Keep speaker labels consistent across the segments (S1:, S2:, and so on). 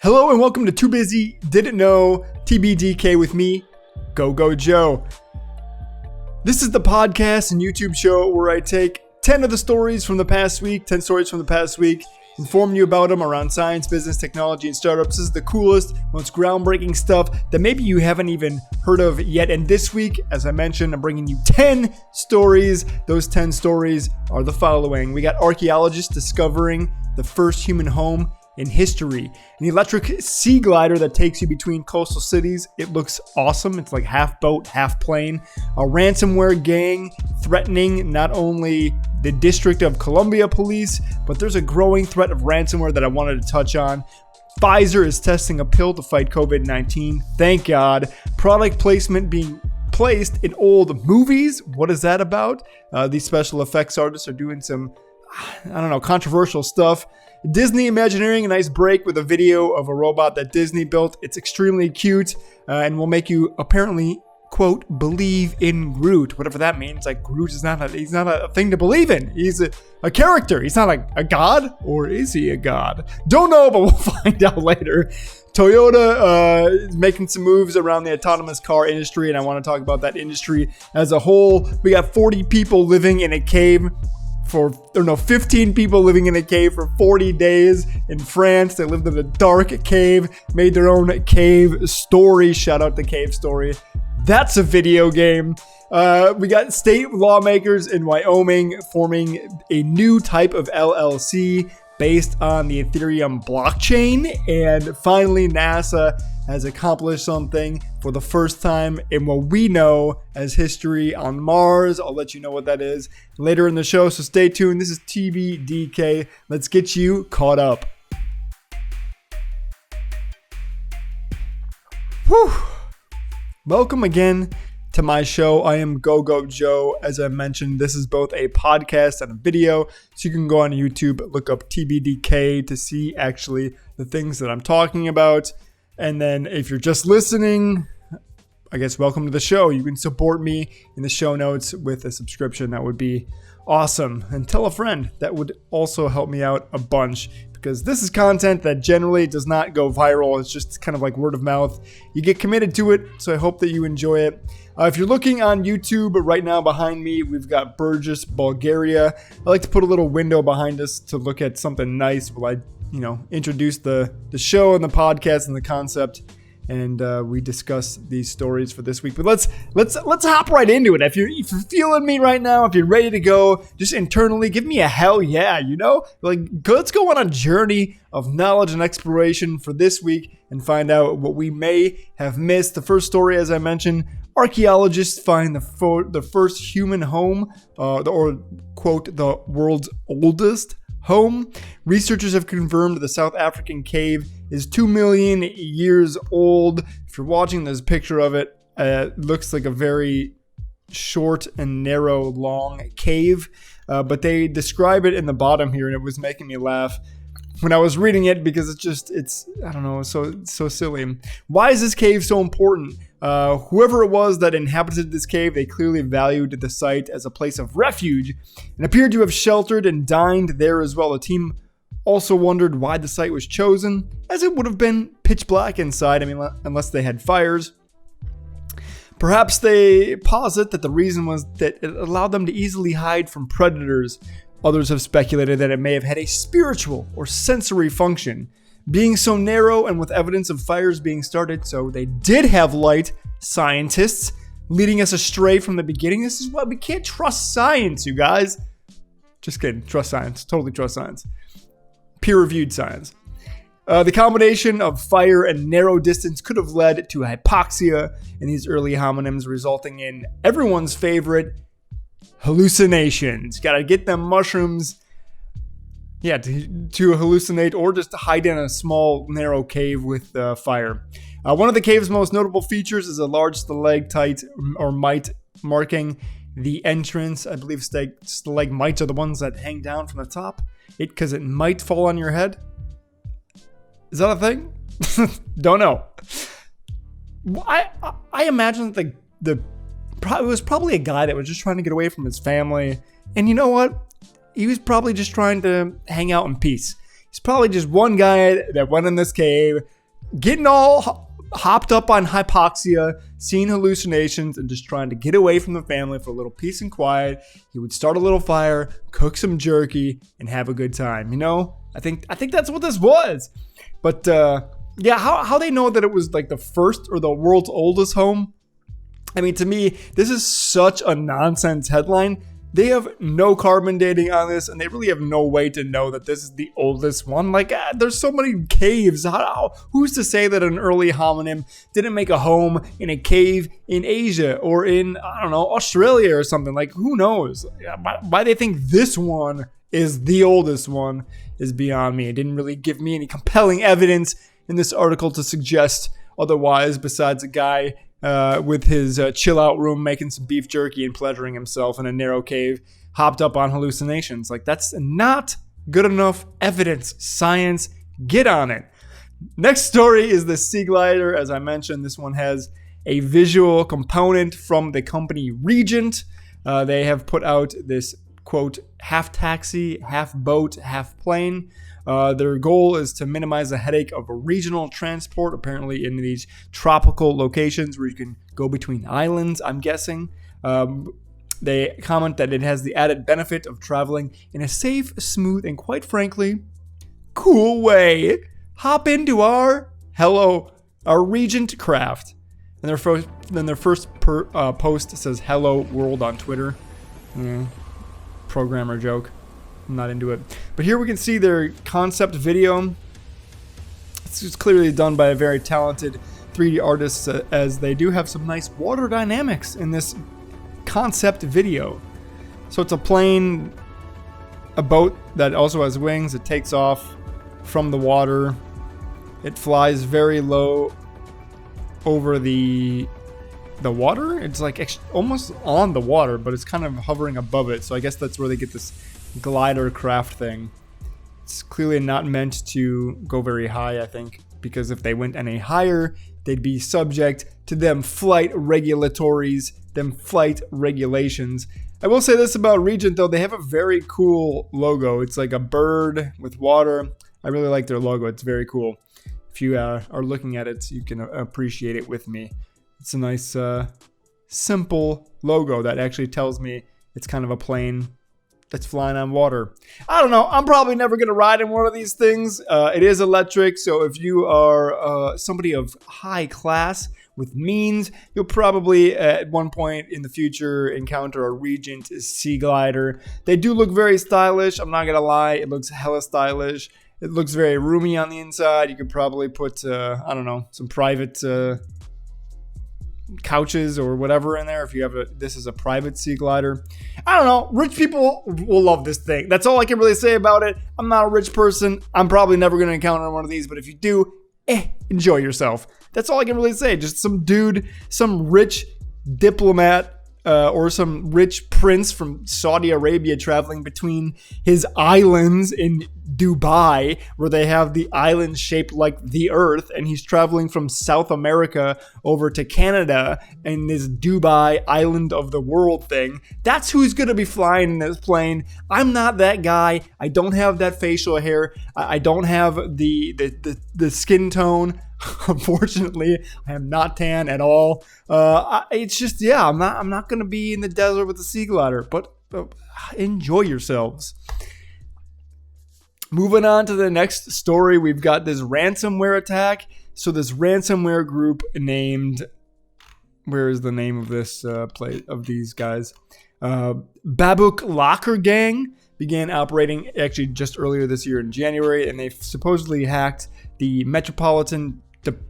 S1: Hello and welcome to Too Busy Didn't Know TBDK with me, Go Joe. This is the podcast and YouTube show where I take 10 of the stories from the past week, 10 stories from the past week, inform you about them around science, business, technology, and startups. This is the coolest, most groundbreaking stuff that maybe you haven't even heard of yet. And this week, as I mentioned, I'm bringing you 10 stories. Those 10 stories are the following. We got archaeologists discovering the first human home in history. An electric sea glider that takes you between coastal cities. It looks awesome. It's like half boat, half plane. A ransomware gang threatening not only the District of Columbia police, but there's a growing threat of ransomware that I wanted to touch on. Pfizer is testing a pill to fight COVID-19. Thank God. Product placement being placed in old movies. What is that about? These special effects artists are doing some, controversial stuff. Disney Imagineering, a nice break with a video of a robot that Disney built. It's extremely cute and will make you apparently, quote, believe in Groot, whatever that means. Like, Groot is he's not a thing to believe in. He's a character. He's not like a god, or is he a god? Don't know, but we'll find out later. Toyota is making some moves around the autonomous car industry, and I want to talk about that industry as a whole. We got 40 people living in a cave 15 people living in a cave for 40 days in France. They lived in a dark cave, made their own cave story. Shout out to Cave Story. That's a video game. We got state lawmakers in Wyoming forming a new type of LLC based on the Ethereum blockchain. And finally, NASA has accomplished something for the first time in what we know as history on Mars. I'll let you know what that is later in the show, so stay tuned. This is TBDK. Let's get you caught up. Whew. Welcome again to my show. I am Go Joe. As I mentioned, this is both a podcast and a video, so you can go on YouTube, look up TBDK to see actually the things that I'm talking about. And then if you're just listening, I guess welcome to the show. You can support me in the show notes with a subscription. That would be awesome. And tell a friend. That would also help me out a bunch, because this is content that generally does not go viral. It's just kind of like word of mouth. You get committed to it, so I hope that you enjoy it. If you're looking on YouTube right now behind me, we've got Burgess, Bulgaria. I like to put a little window behind us to look at something nice while I introduce the show and the podcast and the concept, and we discuss these stories for this week. But let's hop right into it. If you're feeling me right now, if you're ready to go, just internally give me a hell yeah. Let's go on a journey of knowledge and exploration for this week and find out what we may have missed. The first story, as I mentioned, archaeologists find the first human home, or quote, the world's oldest home. Researchers have confirmed the South African cave is 2 million years old. If you're watching this picture of it, it looks like a very short and narrow, long cave. But they describe it in the bottom here, and it was making me laugh when I was reading it, because it's so silly. Why is this cave so important? Whoever it was that inhabited this cave, they clearly valued the site as a place of refuge and appeared to have sheltered and dined there as well. The team also wondered why the site was chosen, as it would have been pitch black inside, unless they had fires. Perhaps they posit that the reason was that it allowed them to easily hide from predators. Others have speculated that it may have had a spiritual or sensory function. Being so narrow and with evidence of fires being started, so they did have light, scientists, leading us astray from the beginning. This is why we can't trust science, you guys. Just kidding. Trust science. Totally trust science. Peer-reviewed science. The combination of fire and narrow distance could have led to hypoxia in these early hominins, resulting in everyone's favorite hallucinations. Gotta get them mushrooms. Yeah, to hallucinate or just to hide in a small, narrow cave with fire. One of the cave's most notable features is a large stalactite or mite marking the entrance. I believe stalagmites are the ones that hang down from the top. Because it might fall on your head. Is that a thing? Don't know. I imagine that it was probably a guy that was just trying to get away from his family. And you know what? He was probably just trying to hang out in peace. He's probably just one guy that went in this cave, getting all hopped up on hypoxia, seeing hallucinations, and just trying to get away from the family for a little peace and quiet. He would start a little fire, cook some jerky, and have a good time. You know, I think that's what this was. But yeah, how they know that it was like the first or the world's oldest home? I mean, to me, this is such a nonsense headline. They have no carbon dating on this, and they really have no way to know that this is the oldest one. Like, there's so many caves. Who's to say that an early hominin didn't make a home in a cave in Asia or in, I don't know, Australia or something? Like, who knows? Why they think this one is the oldest one is beyond me. It didn't really give me any compelling evidence in this article to suggest otherwise, besides a guy with his chill out room making some beef jerky and pleasuring himself in a narrow cave, hopped up on hallucinations. Like, that's not good enough evidence. Science, get on it. Next story is the Sea Glider. As I mentioned, this one has a visual component from the company Reagent. They have put out this, quote, half taxi, half boat, half plane. Their goal is to minimize the headache of a regional transport, apparently in these tropical locations where you can go between islands, I'm guessing. They comment that it has the added benefit of traveling in a safe, smooth, and quite frankly, cool way. Hop into our Reagent craft. And their first post says hello world on Twitter. Programmer joke. I'm not into it. But here we can see their concept video. It's just clearly done by a very talented 3D artist, as they do have some nice water dynamics in this concept video. So it's a plane, a boat that also has wings. It takes off from the water. It flies very low over the water. It's like almost on the water, but it's kind of hovering above it. So I guess that's where they get this glider craft thing. It's clearly not meant to go very high, I think, because if they went any higher, they'd be subject to them flight regulations. I will say this about Reagent, though. They have a very cool logo. It's like a bird with water. I really like their logo. It's very cool. If you are looking at it, you can appreciate it with me. It's a nice, simple logo that actually tells me it's kind of a plane that's flying on water. I don't know. I'm probably never going to ride in one of these things. It is electric, so if you are somebody of high class with means, you'll probably at one point in the future encounter a Reagent Sea Glider. They do look very stylish. I'm not going to lie. It looks hella stylish. It looks very roomy on the inside. You could probably put, I don't know, some private couches or whatever in there if you have this is a private Sea Glider. I don't know. Rich people will love this thing. That's all I can really say about it. I'm not a rich person. I'm probably never going to encounter one of these, but if you do, enjoy yourself. That's all I can really say. Just some dude, some rich diplomat, or some rich prince from Saudi Arabia traveling between his islands in Dubai, where they have the island shaped like the Earth, and he's traveling from South America over to Canada in this Dubai island of the world thing. That's who's going to be flying in this plane. I'm not that guy. I don't have that facial hair. I don't have the skin tone. Unfortunately, I am not tan at all. It's just, yeah, I'm not going to be in the desert with the Sea Glider, but enjoy yourselves. Moving on to the next story, we've got this ransomware attack. So this ransomware group named, where is the name of this of these guys? Babuk Locker Gang began operating actually just earlier this year in January, and they supposedly hacked the Metropolitan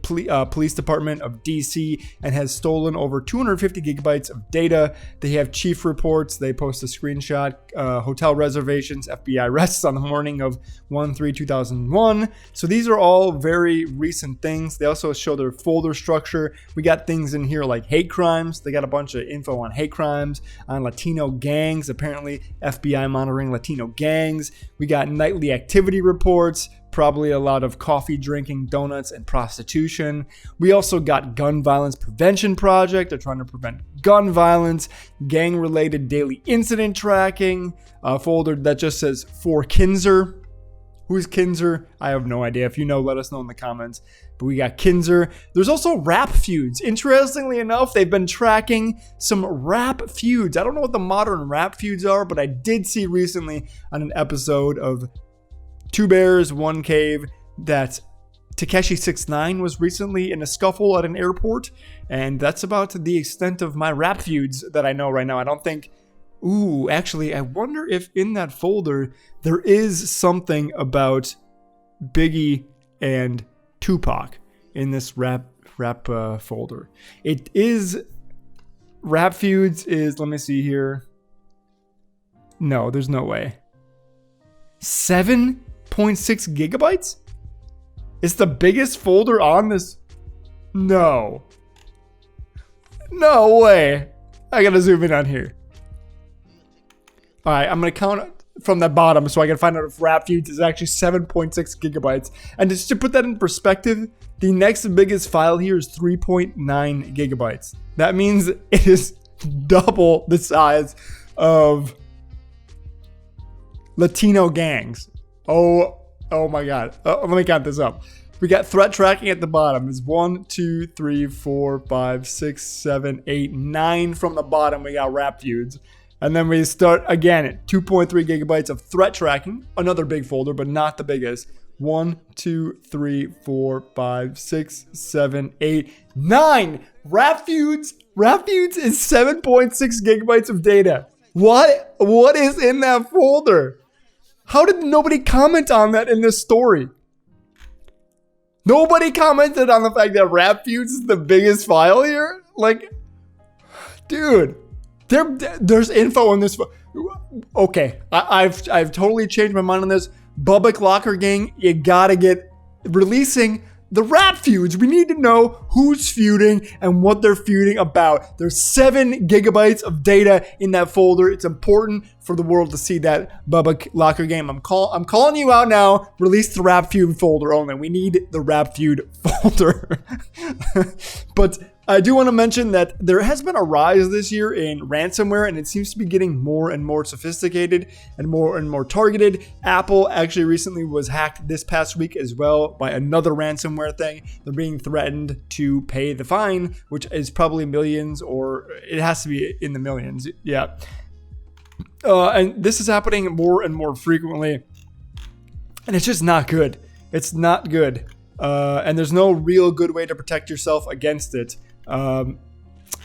S1: Police Department of DC and has stolen over 250 gigabytes of data. They have chief reports. They post a screenshot, hotel reservations, FBI arrests on the morning of 1/3/2001. So these are all very recent things. They also show their folder structure. We got things in here like hate crimes. They got a bunch of info on hate crimes, on Latino gangs. Apparently, FBI monitoring Latino gangs. We got nightly activity reports. Probably a lot of coffee drinking, donuts, and prostitution. We also got Gun Violence Prevention Project. They're trying to prevent gun violence, gang-related daily incident tracking, a folder that just says for Kinzer. Who's Kinzer? I have no idea. If you know, let us know in the comments. But we got Kinzer. There's also Rap Feuds. Interestingly enough, they've been tracking some Rap Feuds. I don't know what the modern Rap Feuds are, but I did see recently on an episode of Two Bears, One Cave that Tekashi 6ix9ine was recently in a scuffle at an airport. And that's about the extent of my Rap Feuds that I know right now. I don't think... Ooh, actually, I wonder if in that folder there is something about Biggie and Tupac in this rap folder. It is Rap Feuds is, let me see here. No, there's no way. 7.6 gigabytes? It's the biggest folder on this. No way. I gotta zoom in on here. All right, I'm going to count from the bottom so I can find out if Rap Feuds is actually 7.6 gigabytes. And just to put that in perspective, the next biggest file here is 3.9 gigabytes. That means it is double the size of Latino gangs. Oh my God. Let me count this up. We got threat tracking at the bottom. It's 1, 2, 3, 4, 5, 6, 7, 8, 9 from the bottom. We got Rap Feuds. And then we start again at 2.3 gigabytes of threat tracking, another big folder, but not the biggest. 1, 2, 3, 4, 5, 6, 7, 8, 9. Rap Feuds is 7.6 gigabytes of data. What is in that folder? How did nobody comment on that in this story? Nobody commented on the fact that Rap Feuds is the biggest file here? Like, dude. There's info on this. Okay, I've totally changed my mind on this. Bubba Locker Gang, you gotta get releasing the Rap Feuds. We need to know who's feuding and what they're feuding about. There's 7 gigabytes of data in that folder. It's important for the world to see that. Bubba Locker Gang, I'm calling you out now. Release the Rap Feud folder only. We need the Rap Feud folder. But I do want to mention that there has been a rise this year in ransomware, and it seems to be getting more and more sophisticated and more targeted. Apple actually recently was hacked this past week as well by another ransomware thing. They're being threatened to pay the fine, which is probably millions, or it has to be in the millions. Yeah. And this is happening more and more frequently, and it's just not good. It's not good. And there's no real good way to protect yourself against it. And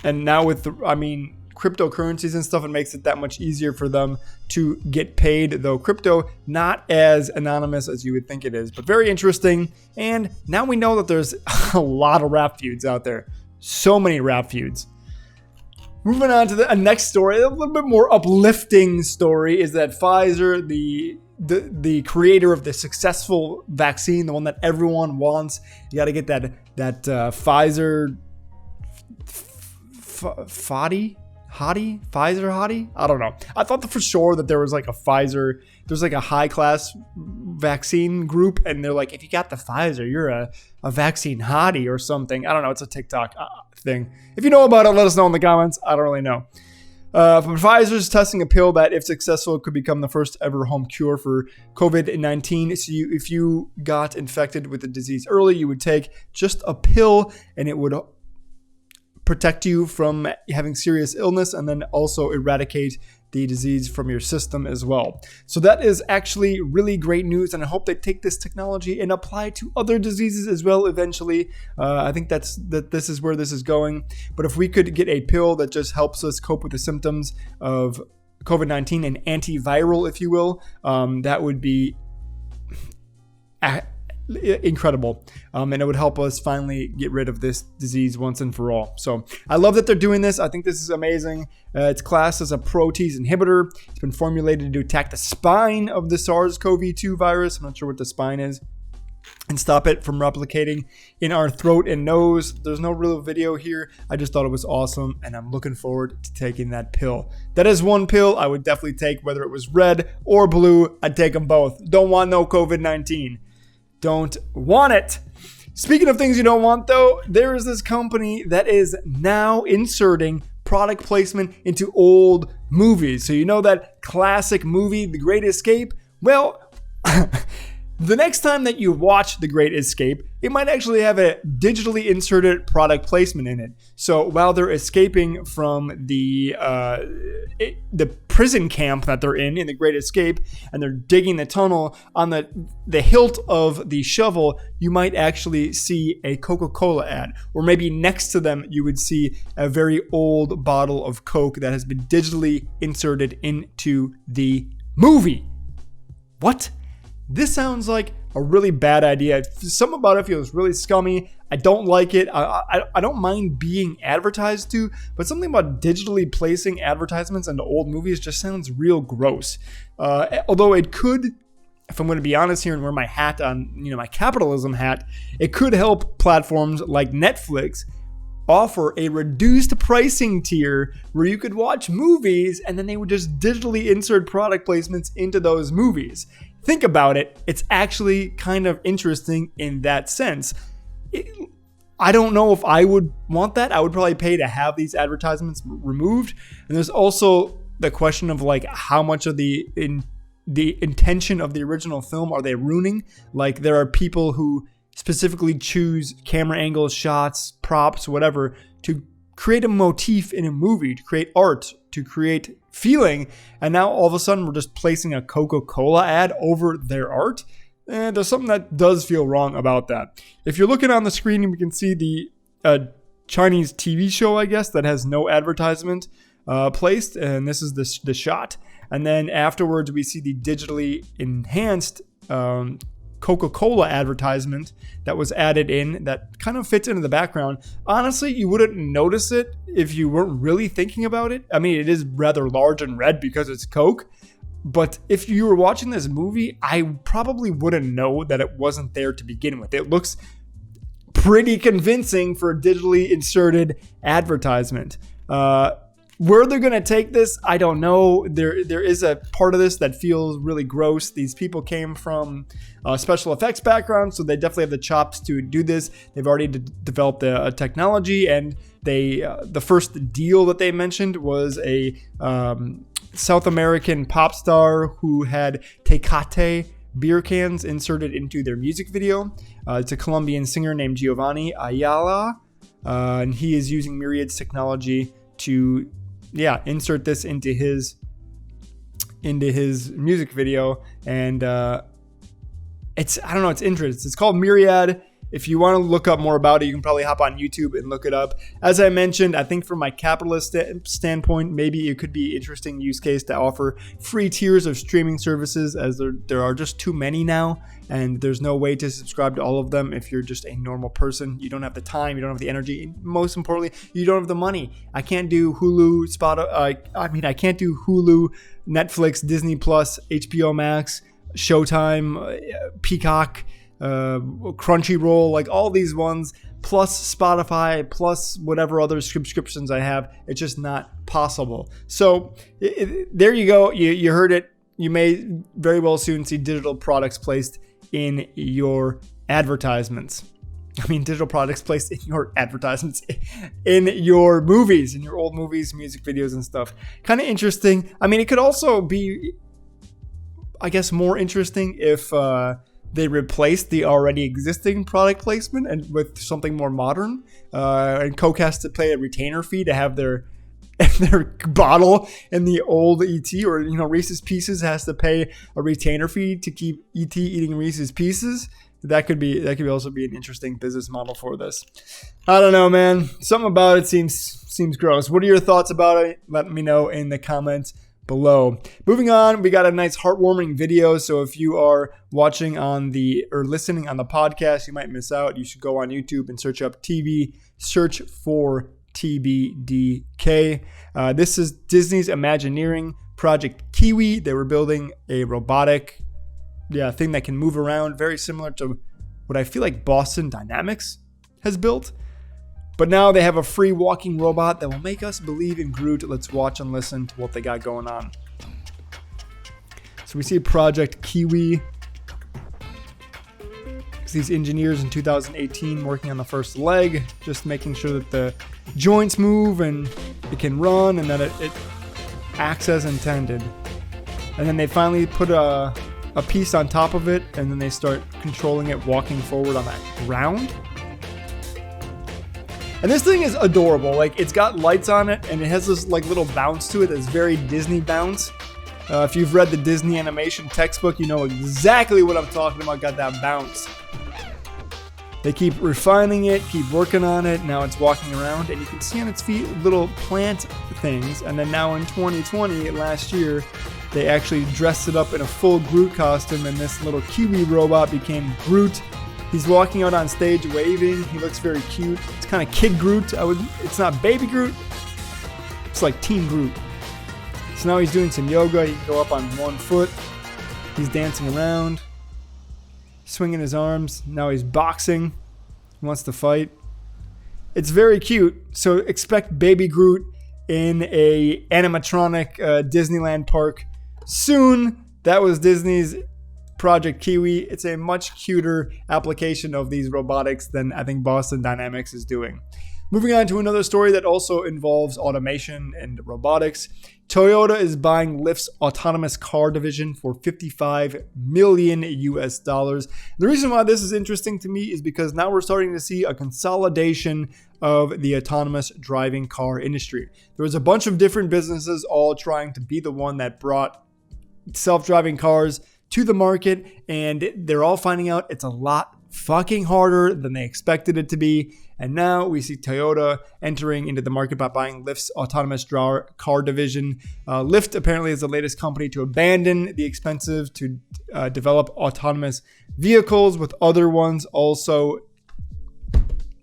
S1: now with cryptocurrencies and stuff, it makes it that much easier for them to get paid, though crypto not as anonymous as you would think it is, but very interesting. And now we know that there's a lot of Rap Feuds out there. So many Rap Feuds. Moving on to the next story, a little bit more uplifting story, is that Pfizer, the creator of the successful vaccine, the one that everyone wants, you got to get that Pfizer Pfizer hottie? I don't know. I thought for sure that there was like a Pfizer, there's like a high class vaccine group, and they're like, if you got the Pfizer, you're a vaccine hottie or something. I don't know. It's a TikTok thing. If you know about it, let us know in the comments. I don't really know. But Pfizer's testing a pill that, if successful, could become the first ever home cure for COVID-19. So if you got infected with the disease early, you would take just a pill, and it would protect you from having serious illness, and then also eradicate the disease from your system as well. So that is actually really great news, and I hope they take this technology and apply it to other diseases as well eventually. I think that this is where this is going. But if we could get a pill that just helps us cope with the symptoms of COVID-19, an antiviral, if you will, that would be incredible, and it would help us finally get rid of this disease once and for all. So I love that they're doing this. I think this is amazing. It's classed as a protease inhibitor. It's been formulated to attack the spine of the SARS-CoV-2 virus. I'm not sure what the spine is, and stop it from replicating in our throat and nose. There's no real video here. I just thought it was awesome, and I'm looking forward to taking that pill. That is one pill I would definitely take, whether it was red or blue. I'd take them both. Don't want no COVID-19. Don't want it. Speaking of things you don't want, though, there is this company that is now inserting product placement into old movies. So you know that classic movie, The Great Escape? Well, The next time that you watch The Great Escape, it might actually have a digitally inserted product placement in it. So while they're escaping from the prison camp that they're in The Great Escape, and they're digging the tunnel, on the hilt of the shovel, you might actually see a Coca-Cola ad. Or maybe next to them, you would see a very old bottle of Coke that has been digitally inserted into the movie. What? This sounds like a really bad idea. Something about it feels really scummy. I don't like it. I don't mind being advertised to, but something about digitally placing advertisements into old movies just sounds real gross. Although it could, if I'm going to be honest here and wear my hat on, my capitalism hat, it could help platforms like Netflix offer a reduced pricing tier where you could watch movies and then they would just digitally insert product placements into those movies. Think about it. It's actually kind of interesting in that sense. I don't know if I would want that. I would probably pay to have these advertisements removed. And there's also the question of like how much of the intention of the original film are they ruining? Like there are people who specifically choose camera angles, shots, props, whatever, to create a motif in a movie, to create art, to create feeling, and now all of a sudden we're just placing a Coca-Cola ad over their art. And there's something that does feel wrong about that. If you're looking on the screen, we can see the Chinese TV show, I guess, that has no advertisement placed, and this is the shot. And then afterwards, we see the digitally enhanced Coca-Cola advertisement that was added in that kind of fits into the background. Honestly, you wouldn't notice it if you weren't really thinking about it. I mean, it is rather large and red because it's Coke, but if you were watching this movie, I probably wouldn't know that it wasn't there to begin with. It looks pretty convincing for a digitally inserted advertisement. Where they're going to take this, I don't know. There is a part of this that feels really gross. These people came from special effects background, so they definitely have the chops to do this. They've already developed a technology, and the first deal that they mentioned was a South American pop star who had Tecate beer cans inserted into their music video. It's a Colombian singer named Giovanni Ayala, and he is using Myriad's technology to insert this into his music video, and it's interesting. It's called Myriad. If you want to look up more about it, you can probably hop on YouTube and look it up. As I mentioned, I think from my capitalist standpoint, maybe it could be an interesting use case to offer free tiers of streaming services, as there are just too many now, and there's no way to subscribe to all of them if you're just a normal person. You don't have the time, you don't have the energy, and most importantly, you don't have the money. I can't do Hulu, I can't do Hulu, Netflix, Disney Plus, HBO Max, Showtime, Peacock, Crunchyroll, like all these ones, plus Spotify, plus whatever other subscriptions I have. It's just not possible. So there you go. You heard it. You may very well soon see digital products placed in your advertisements. Digital products placed in your advertisements, in your movies, in your old movies, music videos and stuff. Kind of interesting. It could also be, I guess, more interesting if they replaced the already existing product placement and with something more modern. And Coke has to pay a retainer fee to have their bottle in the old ET, or Reese's Pieces has to pay a retainer fee to keep ET eating Reese's Pieces. That could also be an interesting business model for this. I don't know, man. Something about it seems gross. What are your thoughts about it? Let me know in the comments below. Moving on, we got a nice heartwarming video. So if you are watching listening on the podcast, you might miss out. You should go on YouTube and search for TBDK. This is Disney's Imagineering Project Kiwi. They were building a robotic thing that can move around, very similar to what I feel like Boston Dynamics has built. But now they have a free walking robot that will make us believe in Groot. Let's watch and listen to what they got going on. So we see Project Kiwi. It's these engineers in 2018 working on the first leg, just making sure that the joints move and it can run and that it acts as intended. And then they finally put a a piece on top of it, and then they start controlling it, walking forward on that ground. And this thing is adorable. Like, it's got lights on it, and it has this like little bounce to it that's very Disney bounce. If you've read the Disney animation textbook, you know exactly what I'm talking about. Got that bounce. They keep refining it, keep working on it. Now it's walking around, and you can see on its feet little plant things. And then now in 2020, last year, they actually dressed it up in a full Groot costume, and this little Kiwi robot became Groot. He's walking out on stage waving. He looks very cute. It's kind of Kid Groot. It's not Baby Groot. It's like Teen Groot. So now he's doing some yoga. He can go up on one foot. He's dancing around, swinging his arms. Now he's boxing. He wants to fight. It's very cute. So expect Baby Groot in a animatronic Disneyland park soon. That was Disney's Project Kiwi. It's a much cuter application of these robotics than I think Boston Dynamics is doing. Moving on to another story that also involves automation and robotics. Toyota is buying Lyft's autonomous car division for $55 million US. The reason why this is interesting to me is because now we're starting to see a consolidation of the autonomous driving car industry. There was a bunch of different businesses all trying to be the one that brought self-driving cars to the market, and they're all finding out it's a lot fucking harder than they expected it to be. And now we see Toyota entering into the market by buying Lyft's autonomous car division. Lyft apparently is the latest company to abandon the expensive to develop autonomous vehicles, with other ones also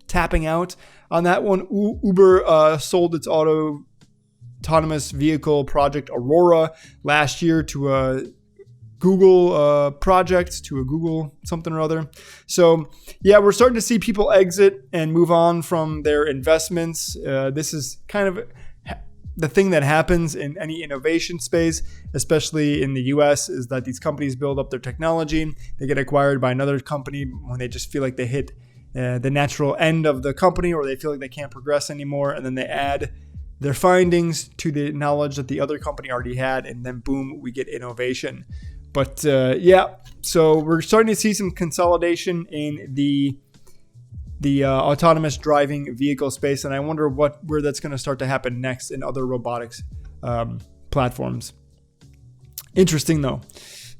S1: tapping out on that one. Uber sold its autonomous vehicle project Aurora last year to a Google project, to a Google something or other. So yeah, we're starting to see people exit and move on from their investments. This is kind of the thing that happens in any innovation space, especially in the US, is that these companies build up their technology. They get acquired by another company when they just feel like they hit the natural end of the company, or they feel like they can't progress anymore. And then they add their findings to the knowledge that the other company already had. And then boom, we get innovation. But yeah, so we're starting to see some consolidation in the autonomous driving vehicle space, and I wonder where that's going to start to happen next in other robotics platforms. Interesting though.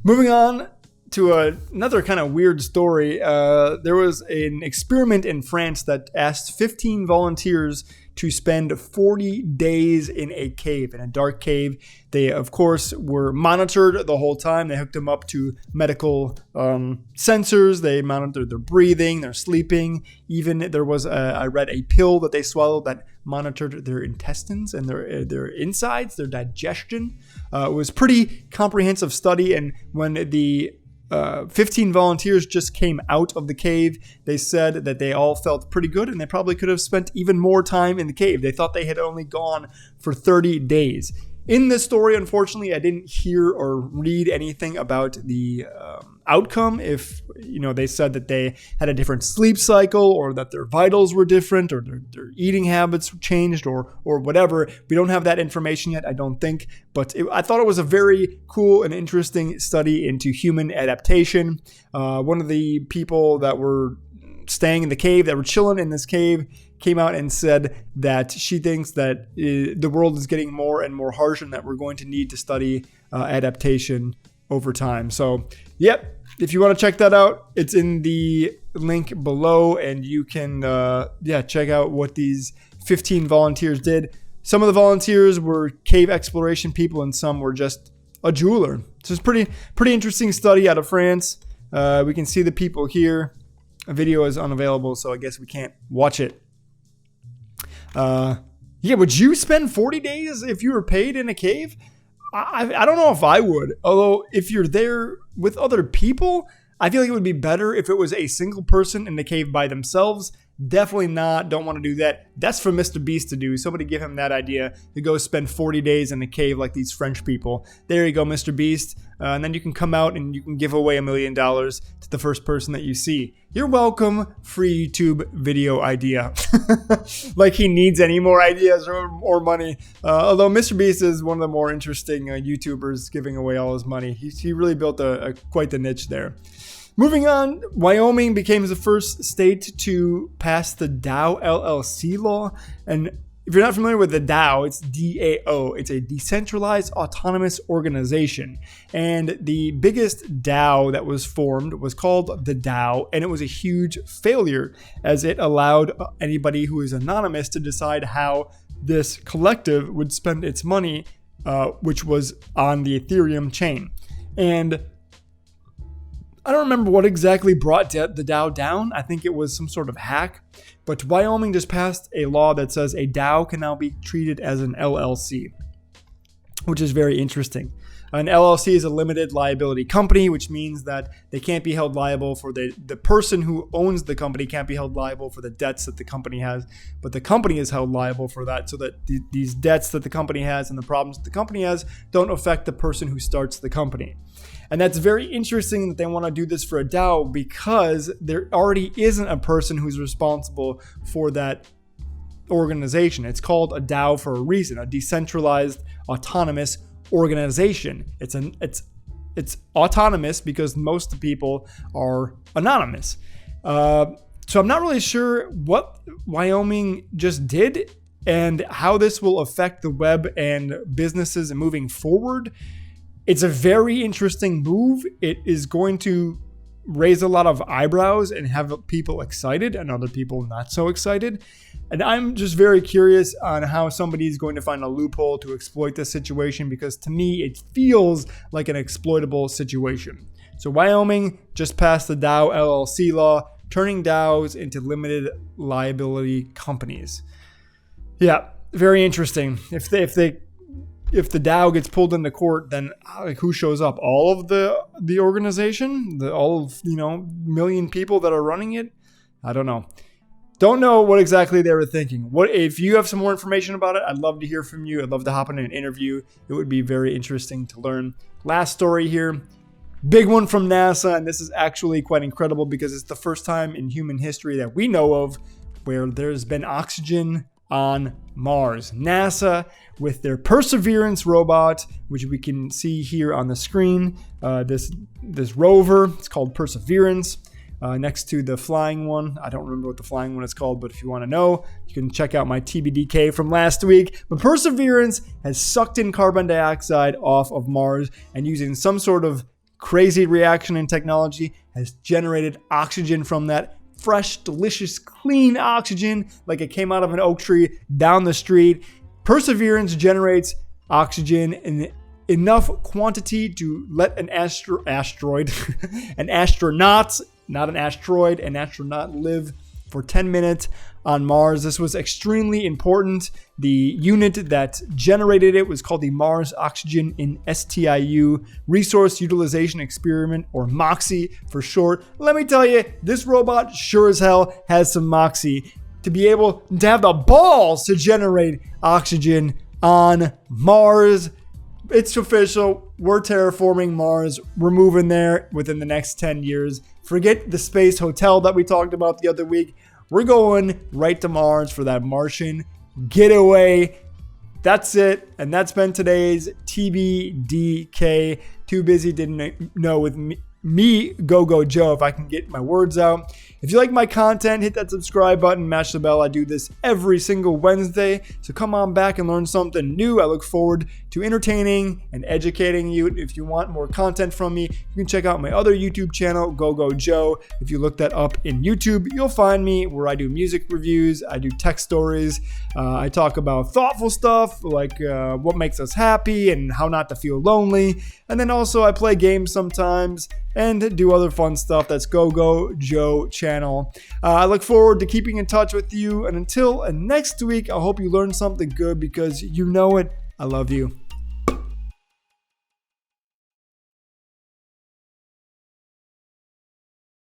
S1: Moving on to another kind of weird story. There was an experiment in France that asked 15 volunteers to spend 40 days in a cave, in a dark cave. They, of course, were monitored the whole time. They hooked them up to medical sensors. They monitored their breathing, their sleeping. Even there was, I read, a pill that they swallowed that monitored their intestines and their insides, their digestion. It was pretty comprehensive study, and when the 15 volunteers just came out of the cave, they said that they all felt pretty good, and they probably could have spent even more time in the cave. They thought they had only gone for 30 days. In this story, unfortunately, I didn't hear or read anything about the outcome. If they said that they had a different sleep cycle, or that their vitals were different, or their eating habits changed, or whatever. We don't have that information yet, I don't think. But I thought it was a very cool and interesting study into human adaptation. One of the people that were staying in the cave, that were chilling in this cave, came out and said that she thinks that the world is getting more and more harsh, and that we're going to need to study adaptation over time. So, yep, if you want to check that out, it's in the link below, and you can check out what these 15 volunteers did. Some of the volunteers were cave exploration people, and some were just a jeweler. So it's pretty interesting study out of France. We can see the people here. A video is unavailable, so I guess we can't watch it. Would you spend 40 days if you were paid in a cave? I don't know if I would. Although if you're there with other people, I feel like it would be better if it was a single person in the cave by themselves Definitely not. Don't want to do that. That's for Mr. Beast to do. Somebody give him that idea to go spend 40 days in a cave like these French people. There you go, Mr. Beast. And then you can come out and you can give away $1 million to the first person that you see. You're welcome. Free YouTube video idea. Like he needs any more ideas or money. Although Mr. Beast is one of the more interesting YouTubers giving away all his money. He really built quite the niche there. Moving on, Wyoming became the first state to pass the DAO LLC law. And if you're not familiar with the DAO, it's DAO. It's a decentralized autonomous organization. And the biggest DAO that was formed was called the DAO, and it was a huge failure as it allowed anybody who is anonymous to decide how this collective would spend its money, which was on the Ethereum chain. And I don't remember what exactly brought the DAO down. I think it was some sort of hack. But Wyoming just passed a law that says a DAO can now be treated as an LLC, which is very interesting. An LLC is a limited liability company, which means that they can't be held liable for the person who owns the company can't be held liable for the debts that the company has, but the company is held liable for that, so that these debts that the company has and the problems that the company has don't affect the person who starts the company. And that's very interesting that they want to do this for a DAO because there already isn't a person who's responsible for that organization. It's called a DAO for a reason, a decentralized autonomous organization. It's autonomous because most people are anonymous. So I'm not really sure what Wyoming just did and how this will affect the web and businesses moving forward. It's a very interesting move. It is going to raise a lot of eyebrows and have people excited and other people not so excited. And I'm just very curious on how somebody is going to find a loophole to exploit this situation, because to me, it feels like an exploitable situation. So Wyoming just passed the DAO LLC law, turning DAOs into limited liability companies. Yeah, very interesting. If the DAO gets pulled into court, then like who shows up? All of the organization, million people that are running it. I don't know. Don't know what exactly they were thinking. What if you have some more information about it? I'd love to hear from you. I'd love to hop in an interview. It would be very interesting to learn. Last story here. Big one from NASA, and this is actually quite incredible because it's the first time in human history that we know of where there's been oxygen on Mars. NASA, with their Perseverance robot, which we can see here on the screen, this rover, it's called Perseverance, next to the flying one. I don't remember what the flying one is called, but if you want to know, you can check out my TBDK from last week. But Perseverance has sucked in carbon dioxide off of Mars, and using some sort of crazy reaction in technology has generated oxygen from that. Fresh, delicious, clean oxygen like it came out of an oak tree down the street. Perseverance generates oxygen in enough quantity to let an astronaut, not an asteroid, an astronaut live for 10 minutes on Mars. This was extremely important. The unit that generated it was called the Mars Oxygen in STIU Resource Utilization Experiment, or MOXIE for short. Let me tell you, this robot sure as hell has some moxie to be able to have the balls to generate oxygen on Mars. It's official. We're terraforming Mars. We're moving there within the next 10 years. Forget the space hotel that we talked about the other week. We're going right to Mars for that Martian getaway. That's it. And that's been today's TBDK. Too busy, didn't know with me, Go Joe, if I can get my words out. If you like my content, hit that subscribe button, mash the bell. I do this every single Wednesday, so come on back and learn something new. I look forward to entertaining and educating you. If you want more content from me, you can check out my other YouTube channel, Go Joe. If you look that up in YouTube, you'll find me where I do music reviews, I do tech stories, I talk about thoughtful stuff like what makes us happy and how not to feel lonely. And then also I play games sometimes and do other fun stuff. That's Go Joe channel. I look forward to keeping in touch with you. And until next week, I hope you learned something good, because you know it. I love you.